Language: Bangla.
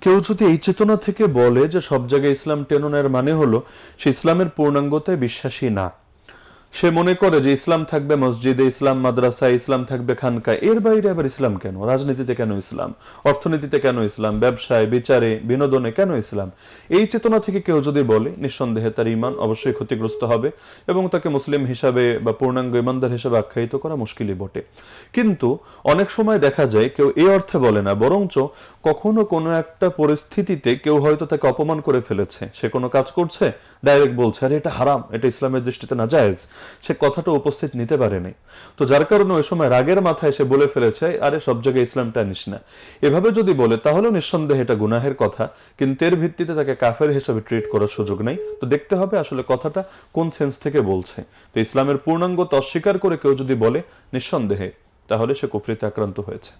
কেউ যদি এই চেতনা থেকে বলে যে সব জায়গায় ইসলাম টেনে মানে হলো সে ইসলামের পূর্ণাঙ্গতায় বিশ্বাসী না, সে মনে করে যে ইসলাম থাকবে মসজিদে, ইসলাম মাদ্রাসায়, ইসলাম থাকবে খানকায়, এর বাইরে আবার ইসলাম কেন? রাজনীতিতে কেন ইসলাম? অর্থনীতিতে কেন ইসলাম? ব্যবসায়, বিচারে, বিনোদনে কেন ইসলাম? এই চেতনা থেকে কেউ যদি বলে, নিঃসন্দেহে তার ঈমান অবশ্যই ক্ষতিগ্রস্ত হবে এবং তাকে মুসলিম হিসাবে বা পূর্ণাঙ্গ ঈমানদার হিসাবে আখ্যায়িত করা মুশকিলই বটে। কিন্তু অনেক সময় দেখা যায় কেউ এই অর্থে বলে না, বরঞ্চ কখনো কোনো একটা পরিস্থিতিতে কেউ হয়তো তাকে অপমান করে ফেলেছে, সে কোনো কাজ করছে, ডাইরেক্ট বলছে আরে এটা হারাম, এটা ইসলামের দৃষ্টিতে নাজায়েজ, সে কথাটা উপস্থিত নিতে পারেনি। তো যার কারণে ওই সময় রাগের মাথায় সে বলে ফেলেছে আরে সব জায়গায় ইসলামটা আনিস না। এভাবে যদি বলে তাহলেও নিঃসন্দেহে এটা গুনাহের কথা, কিন্তু এর ভিত্তিতে তাকে কাফের হিসেবে ট্রিট করার সুযোগ নেই। তো দেখতে হবে আসলে কথাটা কোন সেন্স থেকে বলছে। তো ইসলামের পূর্ণাঙ্গতা অস্বীকার করে কেউ যদি বলে নিঃসন্দেহে তাহলে সে কুফরিতে আক্রান্ত হয়েছে।